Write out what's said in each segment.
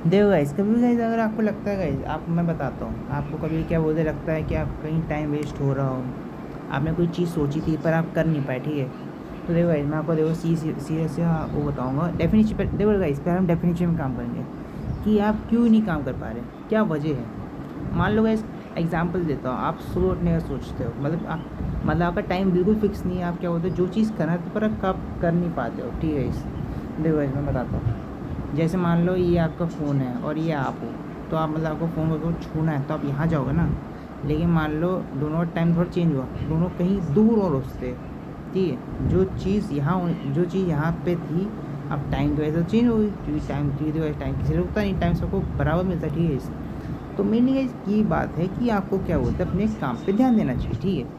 देखो गाइस, कभी भी गाइस अगर आपको लगता है गाइस, आपको मैं बताता हूँ, आपको कभी क्या बोलते लगता है कि आप कहीं टाइम वेस्ट हो रहा हो, आपने कोई चीज़ सोची थी पर आप कर नहीं पाए, ठीक है। तो देखो गाइस, मैं आपको देखो सीरियस से वो बताऊँगा डेफिनेशन पर। देखो गाइस, पहले हम डेफिनेशन में काम करेंगे कि आप क्यों नहीं काम कर पा रहे, क्या वजह है। मान लो गाइस, एग्जाम्पल देता हूँ, आप सुबह उठने का सोचते हो, मतलब आपका टाइम बिल्कुल फिक्स नहीं है, आप क्या बोलते हो जो चीज़ करना है पर आप कर नहीं पाते हो, ठीक है गाइस। देखो गाइस, मैं बताता हूँ, जैसे मान लो ये आपका फ़ोन है और ये आप हो, तो आप आपको फ़ोन को छूना है तो आप यहाँ जाओगे ना। लेकिन मान लो दोनों का टाइम थोड़ा चेंज हुआ, दोनों कहीं दूर और होते, ठीक है। जो चीज़ यहाँ पे थी, अब टाइम की वजह से चेंज हो गई, क्योंकि टाइम की वजह टाइम किसी को रुकता नहीं, टाइम सबको बराबर मिलता है, ठीक है। तो मेनली ये बात है कि आपको क्या बोलते हैं, अपने काम पे ध्यान देना चाहिए, ठीक है।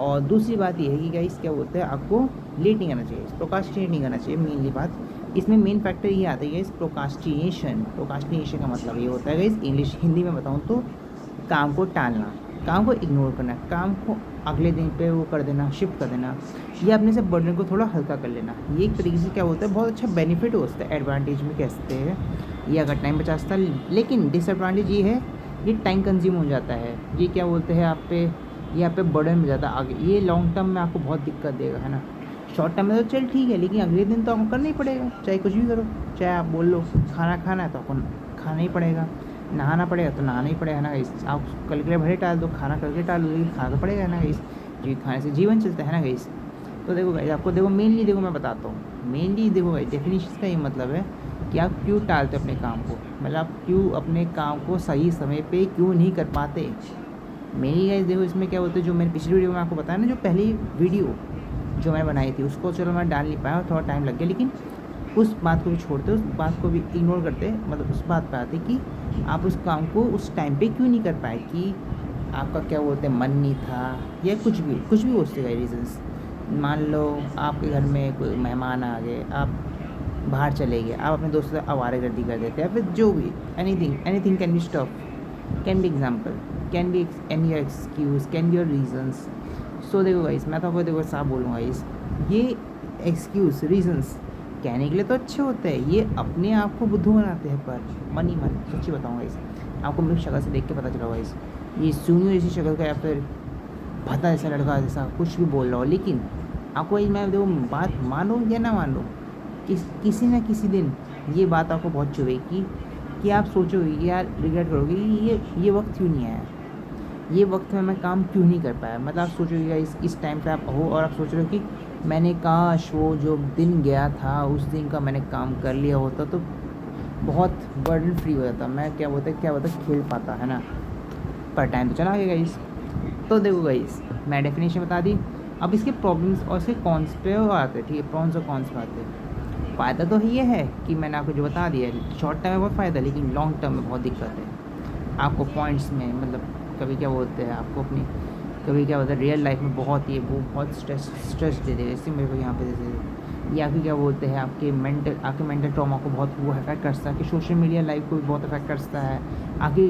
और दूसरी बात ये है कि गाइस क्या बोलते हैं, आपको लेट नहीं करना चाहिए, प्रोकास्टिनेट नहीं करना चाहिए। मेनली बात इसमें मेन फैक्टर ये आता है गाइस, प्रोकास्टिनेशन। प्रोकास्टिनेशन का मतलब ये होता है गाइस, इंग्लिश हिंदी में बताऊँ तो काम को टालना, काम को इग्नोर करना, काम को अगले दिन पे वो कर देना, शिफ्ट कर देना, या अपने से बर्डन को थोड़ा हल्का कर लेना। ये एक तरीके से क्या बोलता है, बहुत अच्छा बेनिफिट होता है, एडवांटेज में कह सकते हैं। ये अगर टाइम बचाता है, लेकिन डिसएडवांटेज ये है, ये टाइम कंज्यूम हो जाता है, ये क्या बोलते हैं आप पे, ये आप पे बर्डन में ज़्यादा आगे, ये लॉन्ग टर्म में आपको बहुत दिक्कत देगा, है ना। शॉर्ट टर्म में तो चल ठीक है, लेकिन अगले दिन तो आपको करना ही पड़ेगा, चाहे कुछ भी करो। चाहे आप बोल लो खाना खाना है तो आपको खाना ही पड़ेगा, नहाना पड़ेगा तो नहाना ही पड़ेगा ना गाइस। आप कल के लिए भले टाल दो, खाना कल के टाल दो, लेकिन खाना तो पड़ेगा ना गाइस, क्योंकि खाने से जीवन चलता है ना गाइस। तो देखो गाइस, आपको देखो मेनली देखो मैं बताता हूँ, मेनली देखो भाई डेफिनेशन का ये मतलब है कि आप क्यों टालते हो अपने काम को, मतलब आप क्यों अपने काम को सही समय पे क्यों नहीं कर पाते। मेरी गाइस देखो, इसमें क्या बोलते हैं, जो मैंने पिछली वीडियो में आपको बताया ना, जो पहली वीडियो जो मैंने बनाई थी, उसको चलो मैं डाल नहीं पाया, थोड़ा टाइम लग गया, लेकिन उस बात को भी छोड़ते, उस बात को भी इग्नोर करते, मतलब उस बात पे आते कि आप उस काम को उस टाइम पे क्यों नहीं कर पाए, कि आपका क्या बोलते हैं मन नहीं था, या कुछ भी हो सकता है रीजंस। मान लो आपके घर में कोई मेहमान आ गए, आप बाहर चले गए, आप अपने दोस्तों से आवारागर्दी कर देते हैं, या फिर जो भी, anything can be stop, can be example, can be any your excuse, can be your reasons. So देखो गाइस, मैं तो आपको देखो साफ बोलूँगा गाइस, ये एक्सक्यूज़ रीजंस कहने के लिए तो अच्छे होते हैं, ये अपने आप को बुद्धू बनाते हैं, पर मन ही मन सच्ची बताऊँगा गाइस, आपको मेरी शक्ल से देख के पता चला गाइस, ये सूनियो जैसी शक्ल का या फिर भद्दा जैसा लड़का जैसा कुछ भी बोल रहा हो, लेकिन आपको ये मैं देखो बात मानो या ना मानो, किसी न किसी दिन ये बात आपको बहुत चुभेगी, कि आप सोचोगे कि यार रिग्रेट करोगे कि ये वक्त क्यों नहीं आया, ये वक्त में मैं काम क्यों नहीं कर पाया। मतलब आप सोचोगे इस टाइम पे आप हो और आप सोच रहे हो कि मैंने काश वो जो दिन गया था उस दिन का मैंने काम कर लिया होता तो बहुत बर्डन फ्री हो जाता, मैं क्या बोलता खेल पाता, है ना। पर टाइम तो चला गया गाइस। तो देखो गाइस, मैं डेफिनेशन बता दी, अब इसके प्रॉब्लम्स और इसके कॉन्स पे आते हैं, ठीक है, प्रॉन्स और कॉन्स पे आते हैं। फ़ायदा तो ये है कि मैंने आपको जो बता दिया है, शॉर्ट टर्म में बहुत फ़ायदा है, लेकिन लॉन्ग टर्म में बहुत दिक्कत है आपको पॉइंट्स में, मतलब कभी क्या बोलते हैं आपको अपनी, कभी क्या बोलते हैं रियल लाइफ में बहुत ही वो बहुत स्ट्रेस दे देगा, इससे मेरे को यहाँ पे जैसे, या फिर क्या बोलते हैं आपके मेंटल ट्रॉमा को बहुत वो अफेक्ट करता है, कि सोशल मीडिया लाइफ को भी बहुत अफेक्ट करता है, आगे